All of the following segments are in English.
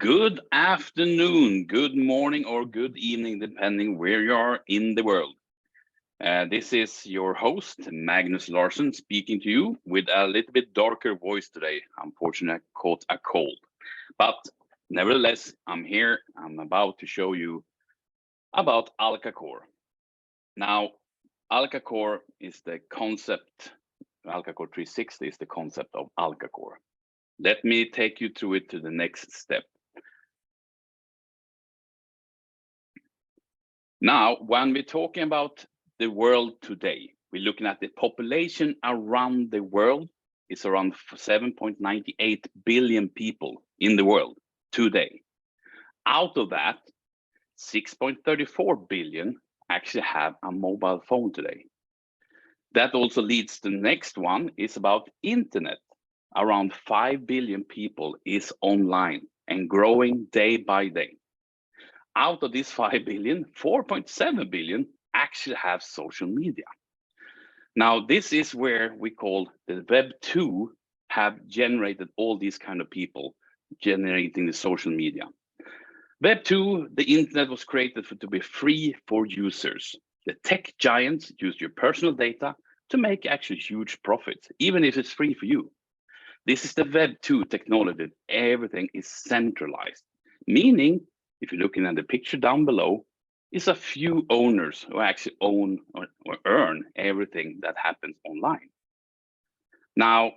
Good afternoon, good morning, or good evening, depending where you are in the world. This is your host, Magnus Larsson, speaking to you with a little bit darker voice today. Unfortunately, I caught a cold. But nevertheless, I'm here. I'm about to show you about ALCACOR. Now, ALCACOR is the concept, ALCACOR 360 is the concept of ALCACOR. Let me take you through it to the next step. Now, when we're talking about the world today, we're looking at the population around the world. It's around 7.98 billion people in the world today. Out of that, 6.34 billion actually have a mobile phone today. That also leads to the next one is about internet. Around 5 billion people is online and growing day by day. Out of these 5 billion, 4.7 billion actually have social media. Now, this is where we call the Web 2 have generated all these kind of people generating the social media. Web 2, the internet was created to be free for users. The tech giants use your personal data to make actually huge profits, even if it's free for you. This is the Web 2 technology. Everything is centralized, meaning if you're looking at the picture down below, it's a few owners who actually own or earn everything that happens online. Now,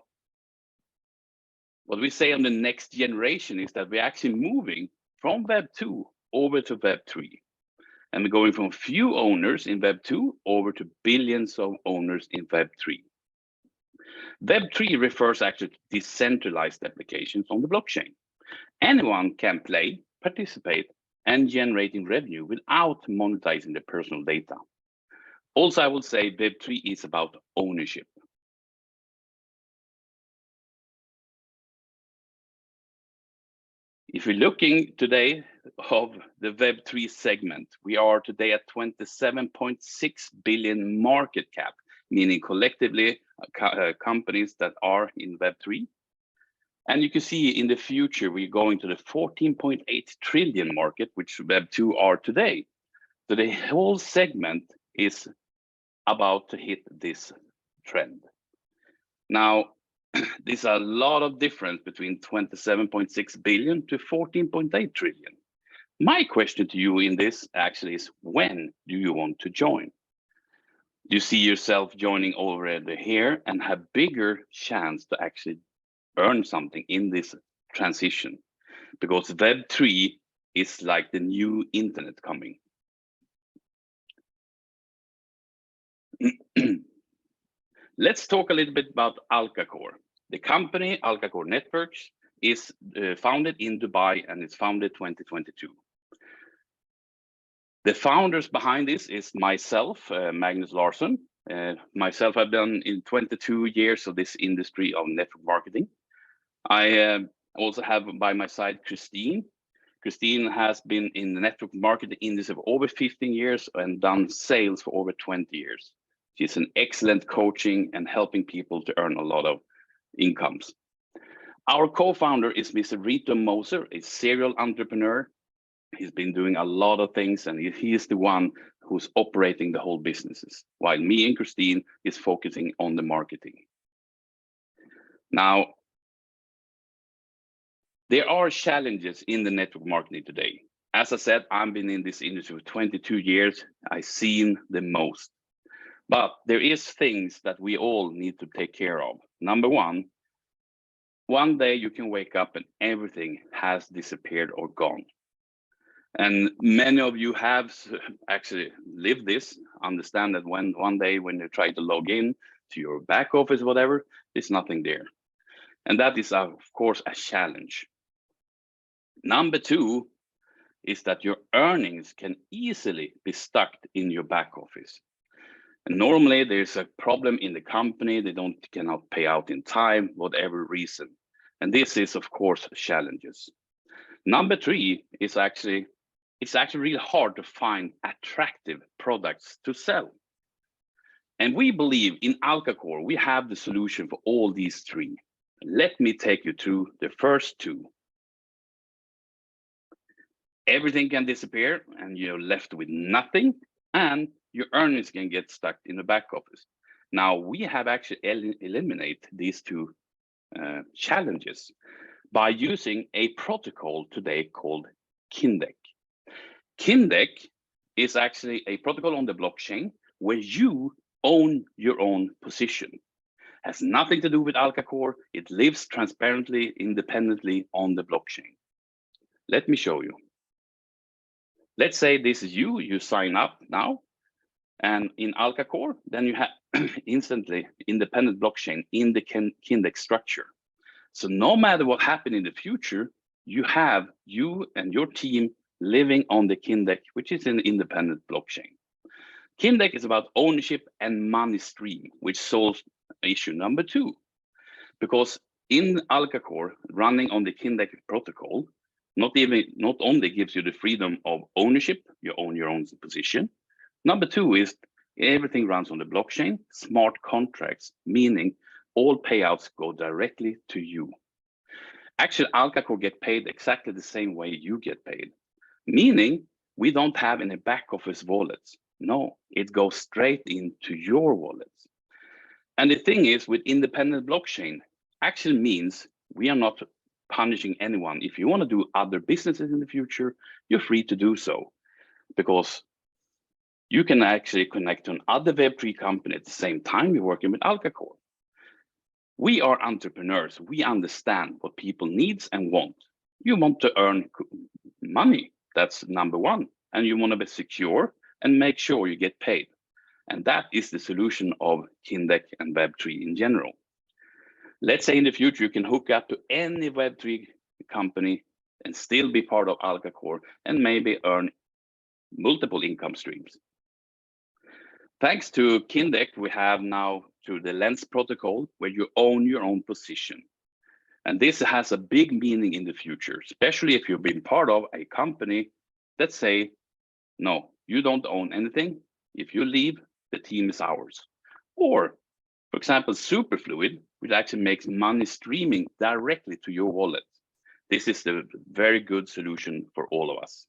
what we say on the next generation is that we're actually moving from Web 2 over to Web 3. And we're going from few owners in Web 2 over to billions of owners in Web 3. Web 3 refers actually to decentralized applications on the blockchain. Anyone can play, participate, and generating revenue without monetizing the personal data. Also, I would say Web3 is about ownership. If you're looking today of the Web3 segment, we are today at 27.6 billion market cap, meaning collectively companies that are in Web3. And you can see in the future, we're going to the 14.8 trillion market, which Web2 are today. So the whole segment is about to hit this trend. Now, there's a lot of difference between 27.6 billion to 14.8 trillion. My question to you in this actually is, when do you want to join? Do you see yourself joining already here and have bigger chance to actually earn something in this transition? Because Web3 is like the new internet coming. Let's talk a little bit about ALCACOR. The company ALCACOR Networks is founded in Dubai and it's founded 2022. The founders behind this is myself, Magnus Larsson. Myself, I've done in 22 years of this industry of network marketing. I also have by my side Christine. Christine has been in the network marketing industry for over 15 years and done sales for over 20 years. She's an excellent coaching and helping people to earn a lot of incomes. Our co-founder is Mr. Rito Moser, a serial entrepreneur. He's been doing a lot of things and he is the one who's operating the whole businesses, while me and Christine is focusing on the marketing. Now, there are challenges in the network marketing today. As I said, I've been in this industry for 22 years. I've seen the most. But there is things that we all need to take care of. Number one day you can wake up and everything has disappeared or gone. And many of you have actually lived this, understand that when one day when you try to log in to your back office, whatever, there's nothing there. And that is, of course, a challenge. Number two is that your earnings can easily be stuck in your back office. And normally there's a problem in the company, they cannot pay out in time, whatever reason. And this is, of course, challenges. Number three is it's actually really hard to find attractive products to sell. And we believe in ALCACOR, we have the solution for all these three. Let me take you through the first two. Everything can disappear and you're left with nothing, and your earnings can get stuck in the back office. Now, we have actually eliminated these two challenges by using a protocol today called Kindek. Kindek is actually a protocol on the blockchain where you own your own position. Has nothing to do with ALCACOR. It lives transparently, independently on the blockchain. Let me show you. Let's say this is you sign up now, and in ALCACOR, then you have instantly independent blockchain in the Kindek structure. So no matter what happens in the future, you have you and your team living on the Kindek, which is an independent blockchain. Kindek is about ownership and money stream, which solves issue number 2. Because in ALCACOR, running on the Kindek protocol, not only gives you the freedom of ownership, you own your own position. Number 2 is everything runs on the blockchain, smart contracts, meaning all payouts go directly to you. Actually, ALCACOR get paid exactly the same way you get paid, meaning we don't have any back office wallets. No, it goes straight into your wallets. And the thing is, with independent blockchain, actually means we are not punishing anyone. If you want to do other businesses in the future, you're free to do so, because you can actually connect to another Web3 company at the same time you're working with ALCACOR. We are entrepreneurs. We understand what people needs and want. You want to earn money. That's number 1. And you want to be secure and make sure you get paid. And that is the solution of Kindek and Web3 in general. Let's say in the future, you can hook up to any Web3 company and still be part of ALCACOR and maybe earn multiple income streams. Thanks to Kindek, we have now to the Lens protocol where you own your own position. And this has a big meaning in the future, especially if you've been part of a company that say, no, you don't own anything. If you leave, the team is ours. Or, for example, Superfluid, which actually makes money streaming directly to your wallet. This is the very good solution for all of us.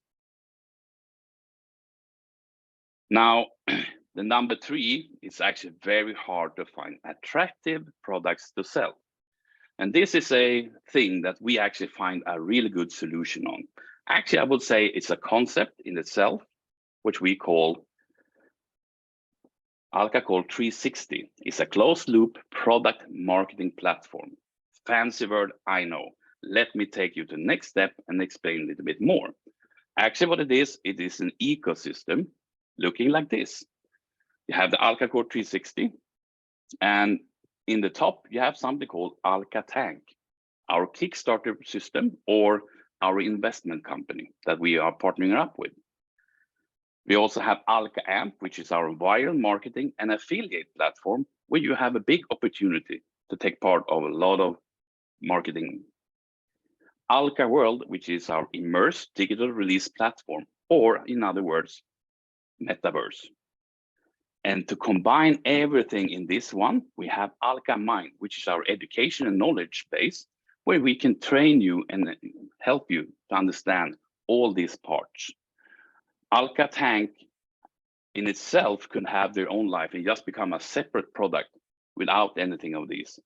Now, the number 3 is actually very hard to find attractive products to sell. And this is a thing that we actually find a really good solution on. Actually, I would say it's a concept in itself, which we call ALCACOR 360. It's a closed loop product marketing platform. Fancy word, I know. Let me take you to the next step and explain a little bit more. Actually, what it is an ecosystem looking like this. You have the ALCACOR 360, and in the top, you have something called ALCATank, our Kickstarter system or our investment company that we are partnering up with. We also have ALCAAMP, which is our viral marketing and affiliate platform, where you have a big opportunity to take part of a lot of marketing. ALCA World, which is our immersed digital release platform, or in other words, metaverse. And to combine everything in this one, we have ALCA Mind, which is our education and knowledge base, where we can train you and help you to understand all these parts. ALCATank in itself could have their own life and just become a separate product without anything of these.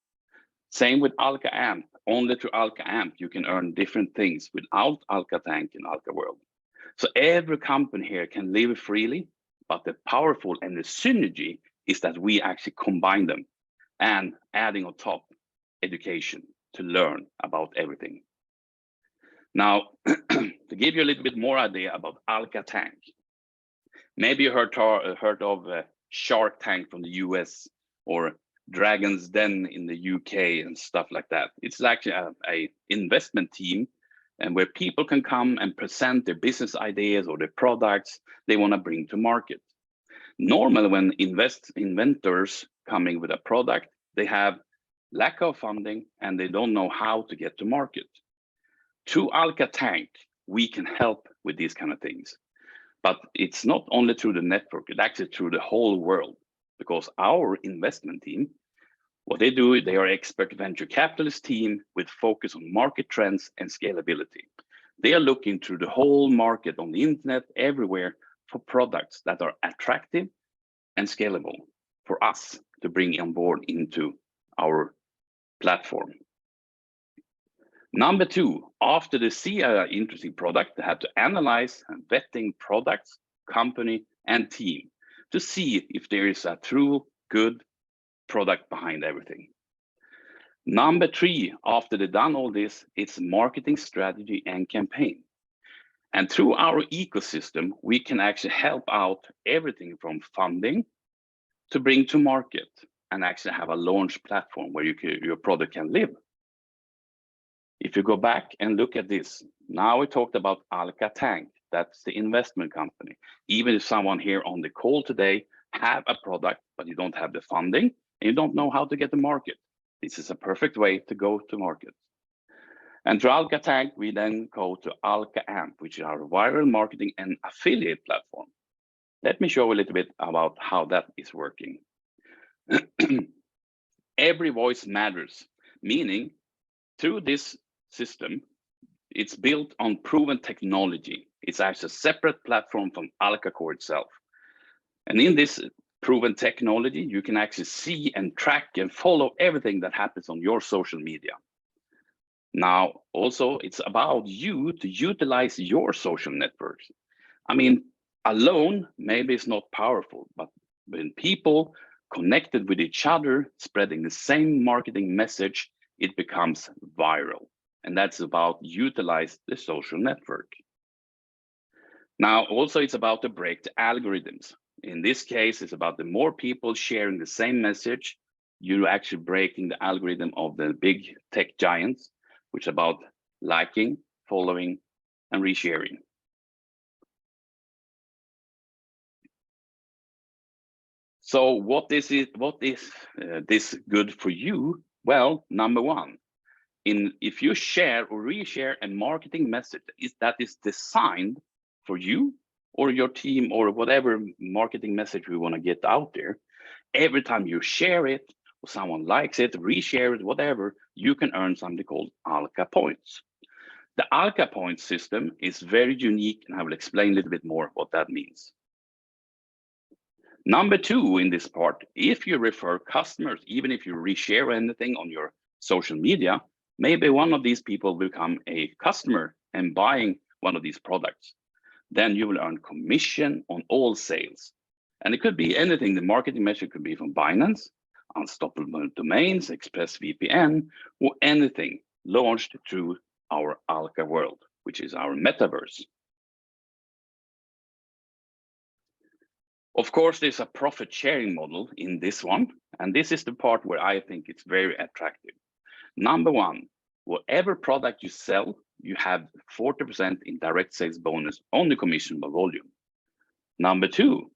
Same with ALCAAMP. Only through ALCAAMP you can earn different things without ALCATank and ALCA World. So every company here can live freely, but the powerful and the synergy is that we actually combine them and adding on top education to learn about everything. Now, to give you a little bit more idea about ALCATank, maybe you heard of Shark Tank from the US or Dragon's Den in the UK and stuff like that. It's actually a investment team, and where people can come and present their business ideas or their products they want to bring to market. Normally, when inventors coming with a product, they have lack of funding and they don't know how to get to market. Through ALCATank, we can help with these kind of things. But it's not only through the network, it's actually through the whole world, because our investment team, what they do, they are expert venture capitalist team with focus on market trends and scalability. They are looking through the whole market on the internet, everywhere, for products that are attractive and scalable for us to bring on board into our platform. Number two, after they see an interesting product, they have to analyze and vetting products, company, and team to see if there is a true good product behind everything. Number three, after they've done all this, it's marketing strategy and campaign. And through our ecosystem, we can actually help out everything from funding to bring to market and actually have a launch platform where your product can live. If you go back and look at this, now we talked about ALCACOR, that's the investment company. Even if someone here on the call today have a product, but you don't have the funding and you don't know how to get to market, this is a perfect way to go to market. And through ALCACOR, we then go to ALCAAMP, which is our viral marketing and affiliate platform. Let me show you a little bit about how that is working. Every voice matters, meaning through this system, it's built on proven technology. It's actually a separate platform from ALCACOR itself. And in this proven technology, you can actually see and track and follow everything that happens on your social media. Now, also, it's about you to utilize your social networks. I mean, alone, maybe it's not powerful, but when people connected with each other, spreading the same marketing message, it becomes viral. And that's about utilize the social network. Now, also it's about to break the algorithms. In this case, it's about the more people sharing the same message, you're actually breaking the algorithm of the big tech giants, which is about liking, following, and resharing. So what is this good for you? Well, number one, if you share or reshare a marketing message that is designed for you or your team or whatever marketing message we want to get out there, every time you share it or someone likes it, reshare it, whatever, you can earn something called ALCA points. The ALCA point system is very unique, and I will explain a little bit more what that means. Number two in this part, if you refer customers, even if you reshare anything on your social media, maybe one of these people will become a customer and buying one of these products. Then you will earn commission on all sales. And it could be anything. The marketing message could be from Binance, Unstoppable Domains, ExpressVPN, or anything launched through our ALCA world, which is our metaverse. Of course, there's a profit sharing model in this one, and this is the part where I think it's very attractive. Number one, whatever product you sell, you have 40% in direct sales bonus on the commissionable volume. Number two,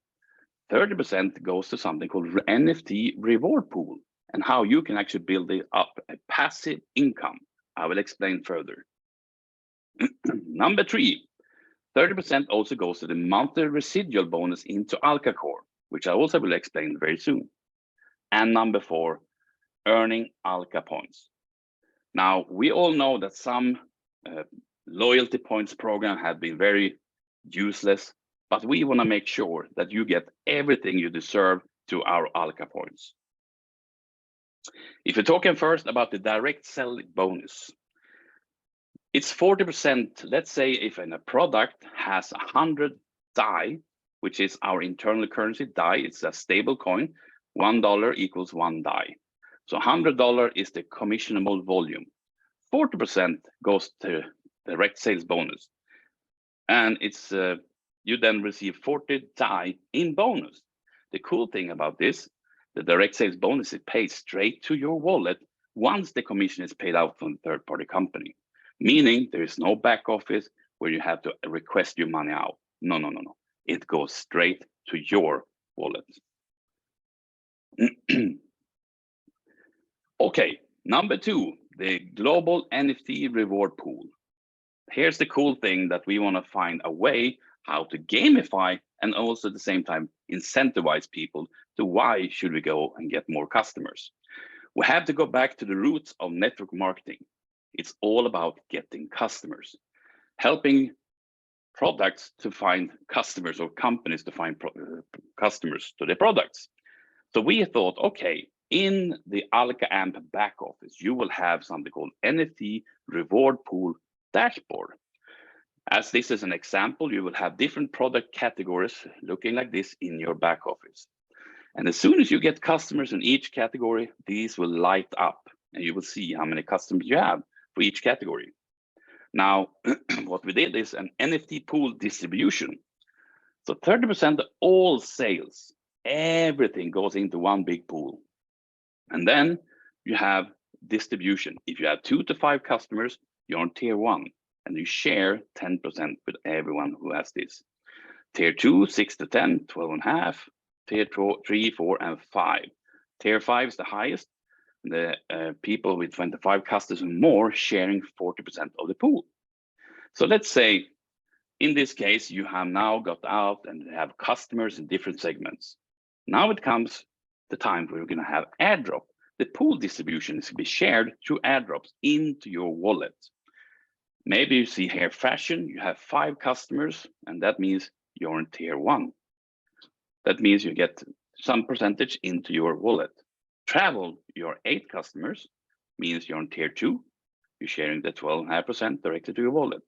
30% goes to something called NFT reward pool, and how you can actually build it up a passive income. I will explain further. Number three, 30% also goes to the monthly residual bonus into ALCACOR, which I also will explain very soon. And number four, earning ALCA points. Now, we all know that some loyalty points program have been very useless, but we want to make sure that you get everything you deserve to our ALCA points. If you're talking first about the direct sell bonus, it's 40%. Let's say if a product has 100 DAI, which is our internal currency DAI, it's a stable coin, $1 equals 1 DAI. So $100 is the commissionable volume. 40% goes to direct sales bonus. And it's you then receive 40 DAI in bonus. The cool thing about this, the direct sales bonus is paid straight to your wallet once the commission is paid out from the third-party company. Meaning there is no back office where you have to request your money out. No. It goes straight to your wallet. Okay, number two, the global NFT reward pool. Here's the cool thing that we want to find a way how to gamify and also at the same time incentivize people to why should we go and get more customers. We have to go back to the roots of network marketing. It's all about getting customers. helping products to find customers or companies to find customers to their products. So we thought, okay, in the ALCA-AMP back office, you will have something called NFT reward pool dashboard. As this is an example, you will have different product categories looking like this in your back office. And as soon as you get customers in each category, these will light up and you will see how many customers you have for each category. Now, what we did is an NFT pool distribution. So 30% of all sales, everything goes into one big pool. And then you have distribution. If you have 2 to 5 customers, you're on tier 1 and you share 10% with everyone who has this. Tier 2, 6 to 10, 12.5, tier 3, 4, and 5. Tier 5 is the highest. The people with 25 customers and more sharing 40% of the pool. So let's say in this case, you have now got out and have customers in different segments. Now it comes the time where we're going to have airdrop. The pool distribution is to be shared through airdrops into your wallet. Maybe you see here fashion, you have 5 customers, and that means you're in tier 1. That means you get some percentage into your wallet. Travel, your 8 customers, means you're on tier 2. You're sharing the 12.5% directly to your wallet.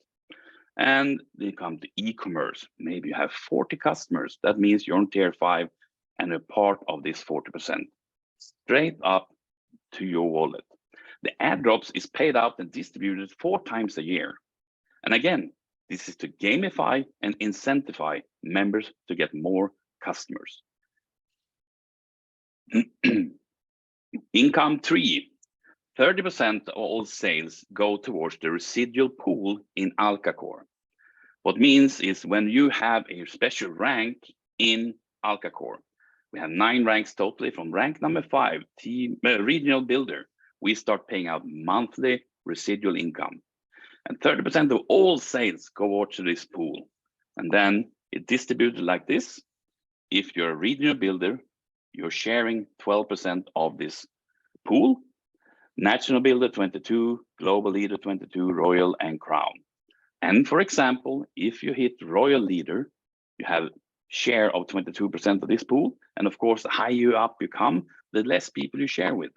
And then you come to e-commerce. Maybe you have 40 customers. That means you're on tier 5 and a part of this 40%. Straight up to your wallet. The airdrops is paid out and distributed 4 times a year. And again, this is to gamify and incentivize members to get more customers. Income 3, 30% of all sales go towards the residual pool in ALCACOR. What means is when you have a special rank in ALCACOR, we have 9 ranks totally. From rank number 5, regional builder, we start paying out monthly residual income. And 30% of all sales go to this pool. And then it distributed like this. If you're a regional builder, you're sharing 12% of this pool. National builder 22, global leader 22, royal and crown. And for example, if you hit royal leader, you have share of 22% of this pool. And of course, the higher you up you come, the less people you share with.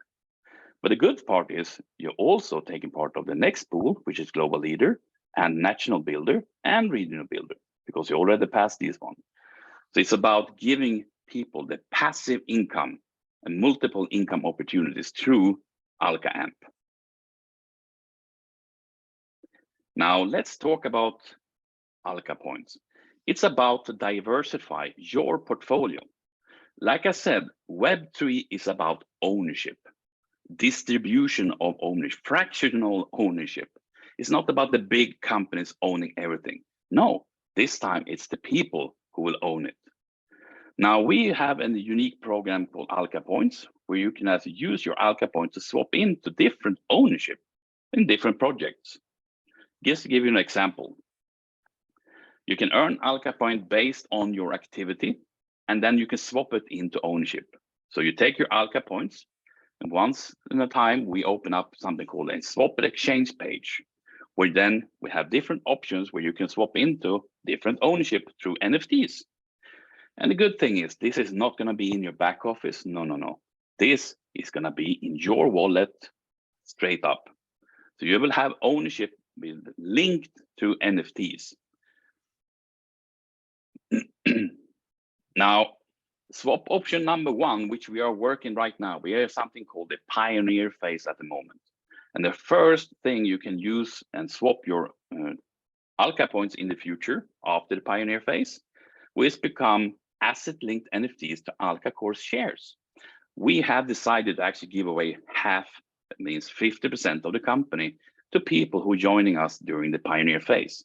But the good part is you're also taking part of the next pool, which is global leader and national builder and regional builder, because you already passed this one. So it's about giving people the passive income and multiple income opportunities through ALCA-AMP. Now let's talk about ALCA points. It's about to diversify your portfolio. Like I said, Web3 is about ownership, distribution of ownership, fractional ownership. It's not about the big companies owning everything. No, this time it's the people who will own it. Now we have a unique program called ALCA Points, where you can actually use your ALCA Points to swap into different ownership in different projects. Just to give you an example, you can earn ALCA Point based on your activity, and then you can swap it into ownership. So you take your ALCA Points, and once in a time, we open up something called a swap exchange page, where then we have different options where you can swap into different ownership through NFTs. And the good thing is this is not going to be in your back office. No. This is going to be in your wallet straight up. So you will have ownership with linked to NFTs. Now, swap option number 1, which we are working right now, we have something called the pioneer phase at the moment. And the first thing you can use and swap your ALCA points in the future after the pioneer phase will become asset-linked NFTs to ALCACOR shares. We have decided to actually give away half, that means 50% of the company, to people who are joining us during the pioneer phase.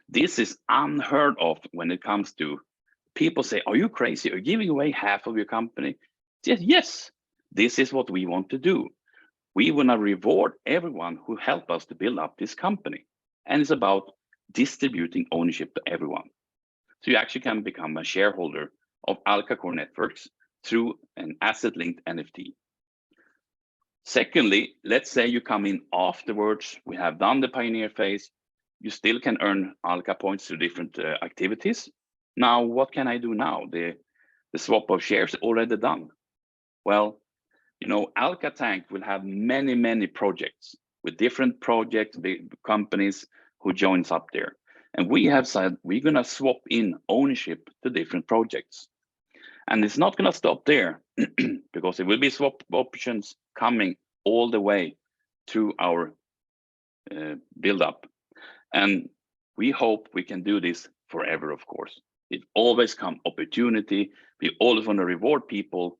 This is unheard of when it comes to people say, are you crazy? Are you giving away half of your company? Yes, this is what we want to do. We want to reward everyone who helped us to build up this company. And it's about distributing ownership to everyone. So you actually can become a shareholder of ALCACOR networks through an asset-linked NFT. Secondly, let's say you come in afterwards, we have done the pioneer phase, you still can earn ALCA points through different activities. Now, what can I do now? The swap of shares already done. Well, you know, ALCATank will have many projects with different project companies who joins up there. And we have said we're going to swap in ownership to different projects. And it's not going to stop there because there will be swap options coming all the way through our build up. And we hope we can do this forever, of course. It always come opportunity. We always want to reward people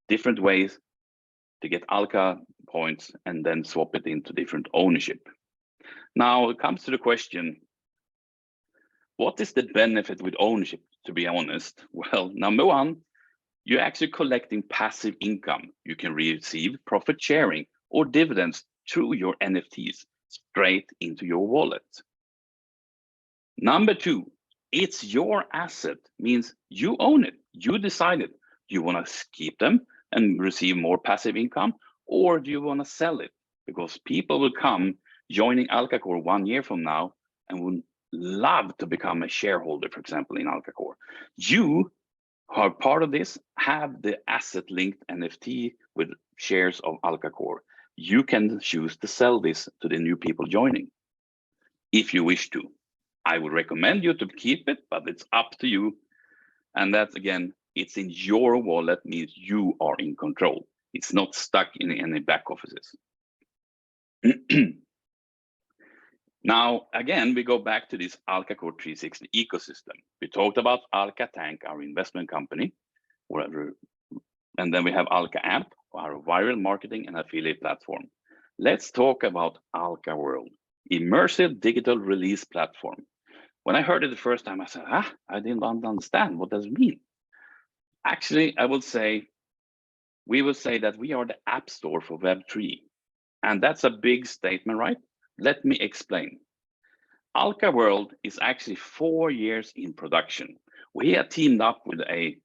different ways to get ALCA points and then swap it into different ownership. Now it comes to the question, what is the benefit with ownership, to be honest? Well, number one, you're actually collecting passive income. You can receive profit sharing or dividends through your NFTs straight into your wallet. Number two, it's your asset, means you own it. You decided you want to keep them and receive more passive income, or do you want to sell it? Because people will come joining ALCACOR 1 year from now and would love to become a shareholder, for example, in ALCACOR. You who are part of this have the asset linked NFT with shares of ALCACOR. You can choose to sell this to the new people joining if you wish to. I would recommend you to keep it, but it's up to you. And that's, again, it's in your wallet, means you are in control. It's not stuck in any back offices. Now, again, we go back to this ALCACOR 360 ecosystem. We talked about ALCATank, our investment company, whatever, and then we have ALCA Amp, our viral marketing and affiliate platform. Let's talk about ALCA World, immersive digital release platform. When I heard it the first time, I said, I didn't understand. What does it mean? Actually, we will say that we are the app store for Web3. And that's a big statement, right? Let me explain. ALCA World is actually 4 years in production. We have teamed up with a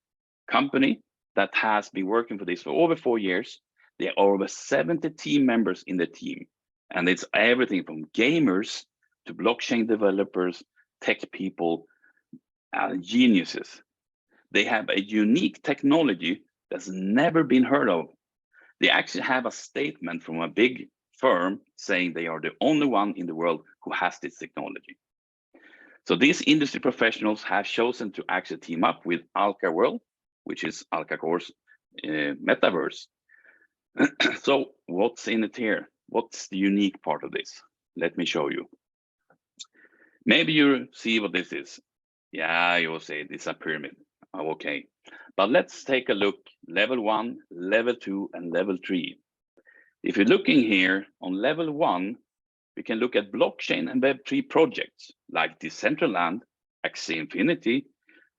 company that has been working for this for over 4 years. There are over 70 team members in the team. And it's everything from gamers to blockchain developers, tech people, geniuses. They have a unique technology that's never been heard of. They actually have a statement from a big firm saying they are the only one in the world who has this technology. So these industry professionals have chosen to actually team up with ALCA World, which is ALCACOR's metaverse. So what's in it here? What's the unique part of this? Let me show you. Maybe you see what this is. Yeah, you will say it's a pyramid. Oh, okay, but let's take a look. Level 1, level 2, and level 3. If you're looking here on level 1, we can look at blockchain and Web3 projects like Decentraland, Axie Infinity,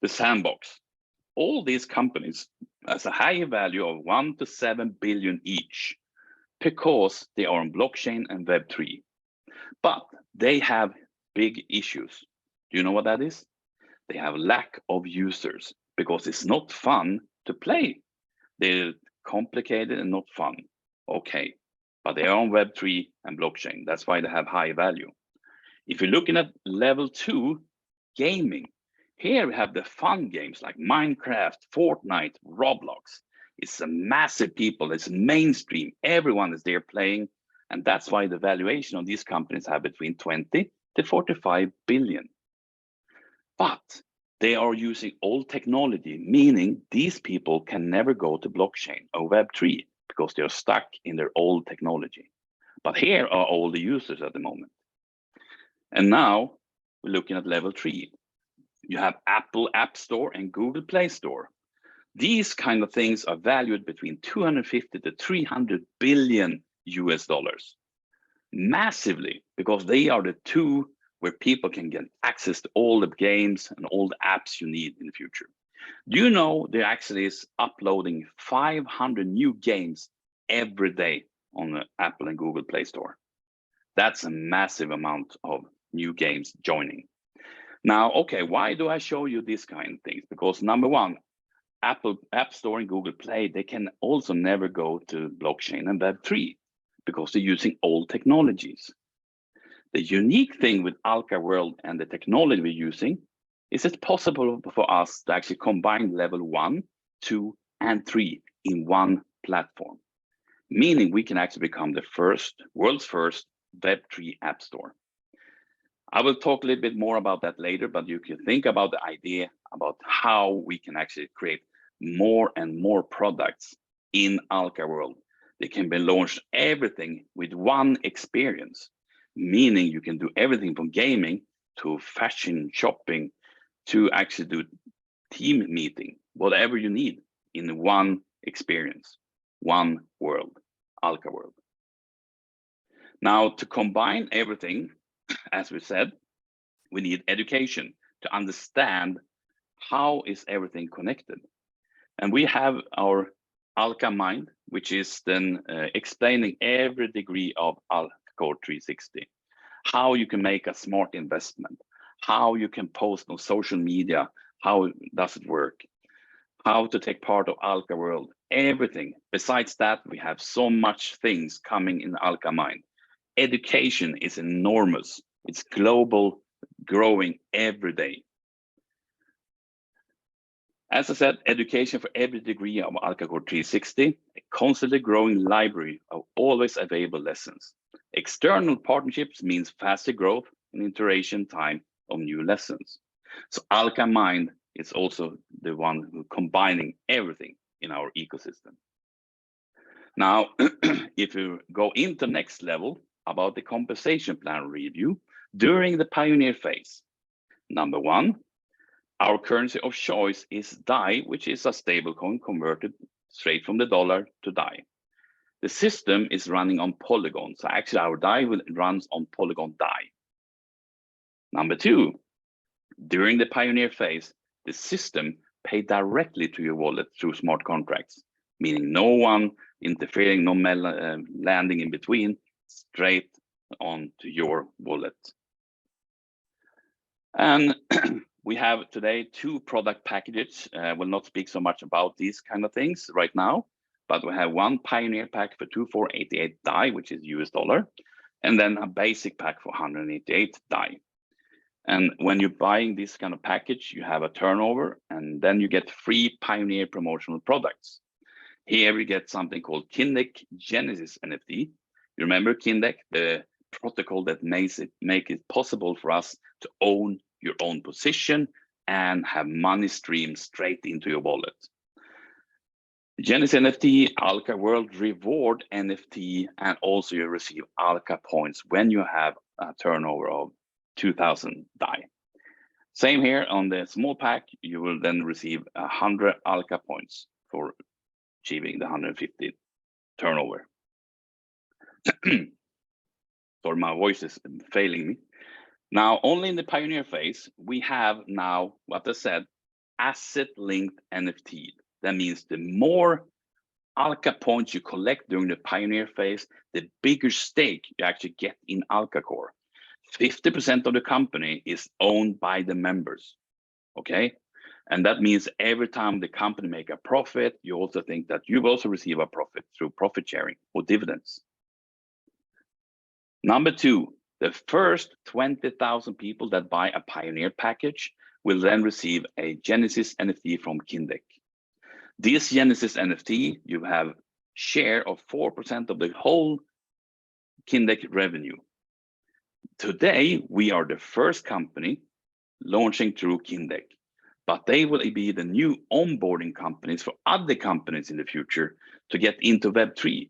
the Sandbox. All these companies has a high value of 1 to 7 billion each because they are on blockchain and Web3. But they have big issues. Do you know what that is? They have lack of users because it's not fun to play. They're complicated and not fun. Okay, but they are on Web3 and blockchain. That's why they have high value. If you're looking at level 2, gaming, here we have the fun games like Minecraft, Fortnite, Roblox. It's a massive people, it's mainstream. Everyone is there playing. And that's why the valuation of these companies have between 20 to 45 billion. But they are using old technology, meaning these people can never go to blockchain or Web3 because they are stuck in their old technology. But here are all the users at the moment. And now we're looking at level 3. You have Apple App Store and Google Play Store. These kind of things are valued between 250 to 300 billion US dollars. Massively, because they are the two where people can get access to all the games and all the apps you need in the future. Do you know there actually is uploading 500 new games every day on the Apple and Google Play Store? That's a massive amount of new games joining. Now, okay, why do I show you these kind of things? Because number one, Apple App Store and Google Play, they can also never go to blockchain and Web3 because they're using old technologies. The unique thing with Alka World and the technology we're using is it's possible for us to actually combine level 1, 2, and 3 in one platform, meaning we can actually become the world's first Web3 app store. I will talk a little bit more about that later, but you can think about the idea about how we can actually create more and more products in Alka World. They can be launched everything with one experience, meaning you can do everything from gaming to fashion, shopping, to actually do team meeting, whatever you need in one experience, one world, Alka World. Now, to combine everything, as we said, we need education to understand how is everything connected. And we have our Alka Mind, which is then explaining every degree of ALCACOR 360, how you can make a smart investment, how you can post on social media, how does it work, how to take part of Alka World, everything. Besides that, we have so much things coming in Alka Mind. Education is enormous. It's global, growing every day. As I said, education for every degree of ALCACOR 360, a constantly growing library of always available lessons. External partnerships means faster growth and iteration time of new lessons. So Alka Mind is also the one who combining everything in our ecosystem. Now, if you go into next level about the compensation plan review during the pioneer phase, number 1, our currency of choice is DAI, which is a stablecoin converted straight from the dollar to DAI. The system is running on Polygon. So actually our DAI runs on Polygon DAI. Number 2, during the pioneer phase, the system pays directly to your wallet through smart contracts, meaning no one interfering, no landing in between, straight on to your wallet. And we have today 2 product packages. Will not speak so much about these kind of things right now, but we have one Pioneer pack for 2488 DAI, which is US dollar, and then a basic pack for 188 DAI. And when you're buying this kind of package, you have a turnover, and then you get free Pioneer promotional products. Here we get something called Kindeck Genesis NFT. You remember Kindeck, the protocol that make it possible for us to own your own position and have money stream straight into your wallet. Genesis NFT, Alka World Reward NFT, and also you receive Alka points when you have a turnover of 2000 DAI. Same here on the small pack, you will then receive 100 Alka points for achieving the 150 turnover. Sorry, my voice is failing me. Now, only in the pioneer phase, we have now, what I said, asset-linked NFT. That means the more Alka points you collect during the pioneer phase, the bigger stake you actually get in ALCACOR. 50% of the company is owned by the members, okay? And that means every time the company make a profit, you also think that you also receive a profit through profit sharing or dividends. Number 2, the first 20,000 people that buy a Pioneer package will then receive a Genesis NFT from Kindeck. This Genesis NFT, you have share of 4% of the whole Kindeck revenue. Today, we are the first company launching through Kindeck, but they will be the new onboarding companies for other companies in the future to get into Web3.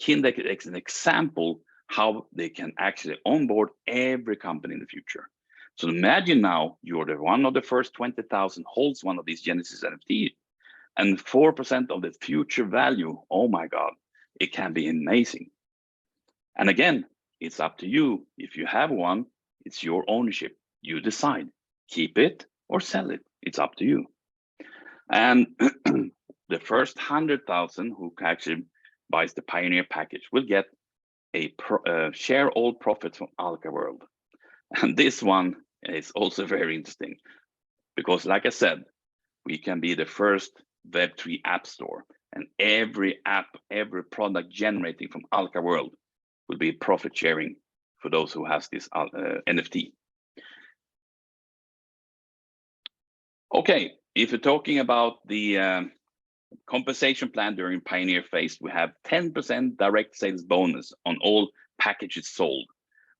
Kindeck is an example how they can actually onboard every company in the future. So imagine now you're the one of the first 20,000 holds one of these Genesis NFT, and 4% of the future value, oh my God, it can be amazing. And again, it's up to you. If you have one, it's your ownership. You decide, keep it or sell it. It's up to you. And the first 100,000 who actually buys the Pioneer package will get a share all profits from Alka World. And this one is also very interesting because, like I said, we can be the first Web3 app store, and every app, every product generating from Alka World will be profit sharing for those who has this NFT. Okay, if you're talking about the compensation plan during Pioneer phase, we have 10% direct sales bonus on all packages sold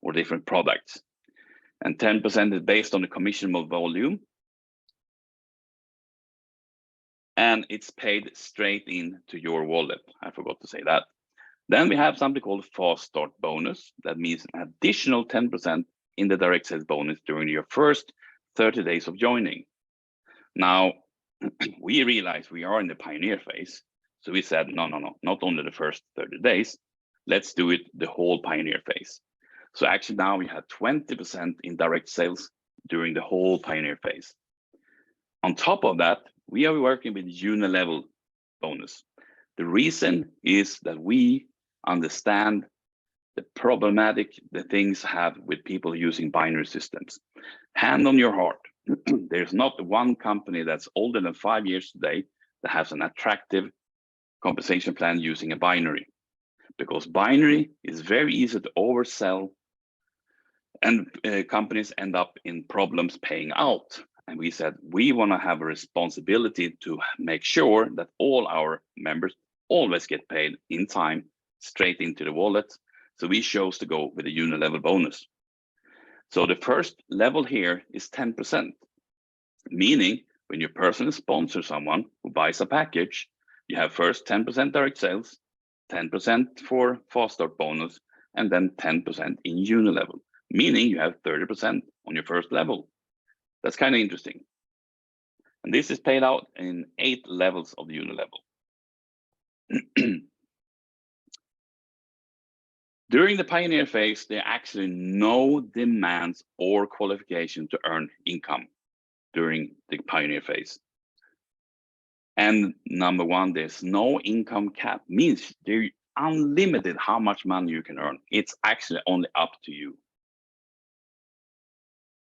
or different products. And 10% is based on the commissionable volume. And it's paid straight into your wallet. I forgot to say that. Then we have something called fast start bonus. That means an additional 10% in the direct sales bonus during your first 30 days of joining. Now, we realize we are in the Pioneer phase. So we said, no, not only the first 30 days, let's do it the whole Pioneer phase. So actually now we have 20% in direct sales during the whole Pioneer phase. On top of that, we are working with unilevel bonus. The reason is that we understand the problematic the things have with people using binary systems. Hand on your heart, there's not one company that's older than 5 years today that has an attractive compensation plan using a binary, because binary is very easy to oversell and companies end up in problems paying out. And we said, we want to have a responsibility to make sure that all our members always get paid in time, straight into the wallet. So we chose to go with a unilevel bonus. So the first level here is 10%, meaning when you personally sponsor someone who buys a package, you have first 10% direct sales, 10% for fast start bonus, and then 10% in unilevel, meaning you have 30% on your first level. That's kind of interesting. And this is paid out in 8 levels of the unilevel. During the Pioneer phase, there are actually no demands or qualification to earn income during the Pioneer phase. And number one, there's no income cap, means they're unlimited how much money you can earn. It's actually only up to you.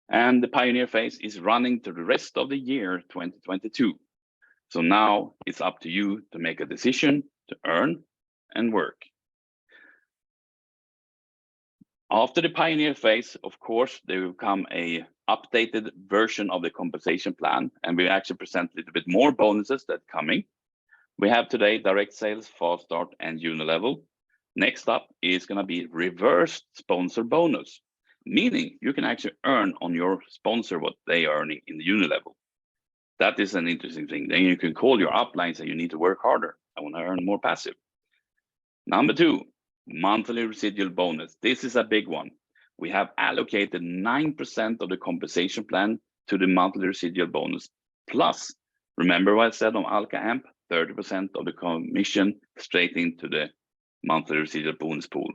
And the Pioneer phase is running to the rest of the year 2022. So now it's up to you to make a decision to earn and work. After the Pioneer phase, of course, there will come a updated version of the compensation plan, and we actually present a little bit more bonuses that are coming. We have today direct sales, fast start, and unilevel. Next up is going to be reverse sponsor bonus, meaning you can actually earn on your sponsor what they are earning in the unilevel. That is an interesting thing. Then you can call your upline and say you need to work harder. I want to earn more passive. Number 2, monthly residual bonus. This is a big one. We have allocated 9% of the compensation plan to the monthly residual bonus. Plus, remember what I said on ALCACOR, 30% of the commission straight into the monthly residual bonus pool.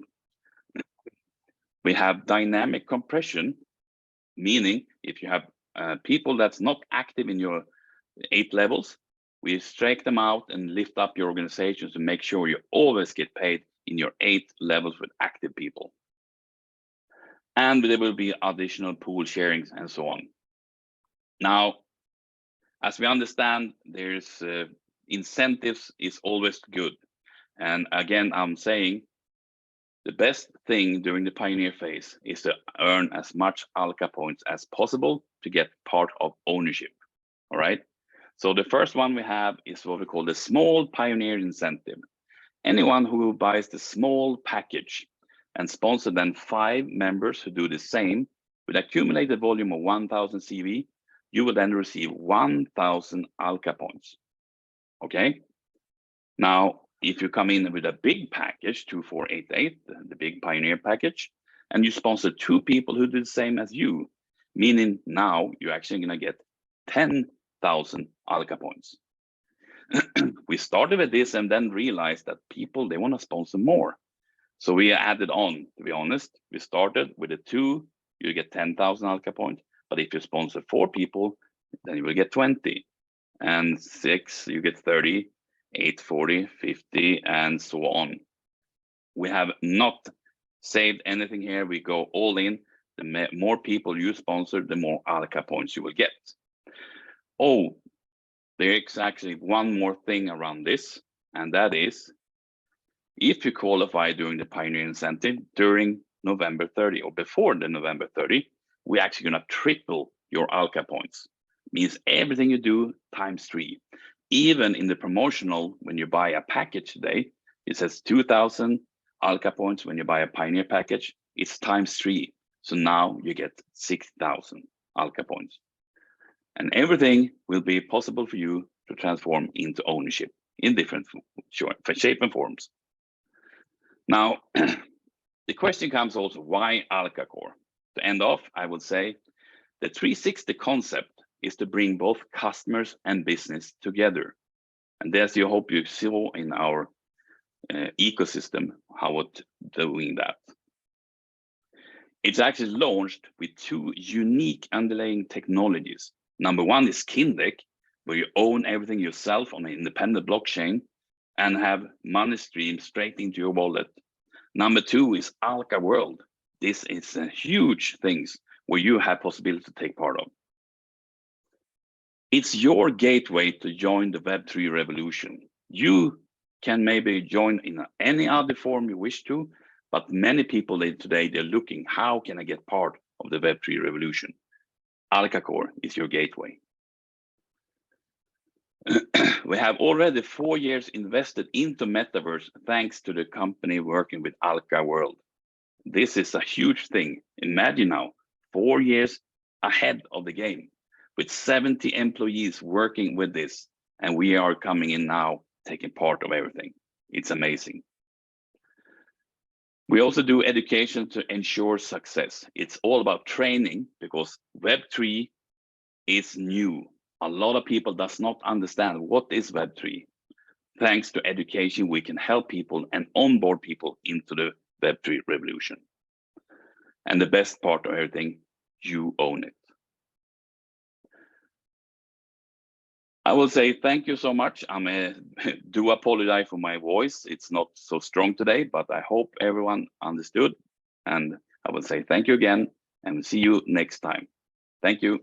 We have dynamic compression, meaning if you have people that's not active in your 8 levels, we strike them out and lift up your organization to make sure you always get paid in your 8 levels with active people. And there will be additional pool sharings and so on. Now, as we understand, there's incentives is always good. And again, I'm saying the best thing during the Pioneer phase is to earn as much ALCA points as possible to get part of ownership. All right. So the first one we have is what we call the small Pioneer incentive. Anyone who buys the small package and sponsor then 5 members who do the same with accumulated volume of 1,000 CV, you will then receive 1,000 ALCA points. Okay. Now, if you come in with a big package, 2488, the big Pioneer package, and you sponsor 2 people who do the same as you, meaning now you're actually going to get 10,000 ALCA points. We started with this and then realized that people, they want to sponsor more. So we added on, to be honest. We started with the 2, you get 10,000 ALCA points. But if you sponsor 4 people, then you will get 20. And 6, you get 30, 8, 40, 50, and so on. We have not saved anything here. We go all in. The more people you sponsor, the more ALCA points you will get. Oh, there's actually one more thing around this, and that is if you qualify during the Pioneer incentive during November 30 or before the November 30, we're actually going to triple your ALCA points. Means everything you do times 3. Even in the promotional, when you buy a package today, it says 2,000 ALCA points. When you buy a Pioneer package, it's times 3. So now you get 6,000 ALCA points. And everything will be possible for you to transform into ownership in different shape and forms. Now, the question comes also, why ALCACOR? To end off, I would say the 360 concept is to bring both customers and business together. And there's you hope you saw in our ecosystem how it's doing that. It's actually launched with 2 unique underlying technologies. Number 1 is Kindeck, where you own everything yourself on an independent blockchain and have money stream straight into your wallet. Number 2 is Alca World. This is a huge things where you have possibility to take part of. It's your gateway to join the Web3 revolution. You can maybe join in any other form you wish to, but many people today, they're looking, how can I get part of the Web3 revolution? ALCACOR is your gateway. We have already 4 years invested into Metaverse thanks to the company working with Alca World. This is a huge thing. Imagine now, 4 years ahead of the game with 70 employees working with this. And we are coming in now, taking part of everything. It's amazing. We also do education to ensure success. It's all about training because Web3 is new. A lot of people does not understand what is Web3. Thanks to education, we can help people and onboard people into the Web3 revolution. And the best part of everything, you own it. I will say thank you so much. I do apologize for my voice. It's not so strong today, but I hope everyone understood. And I will say thank you again and see you next time. Thank you.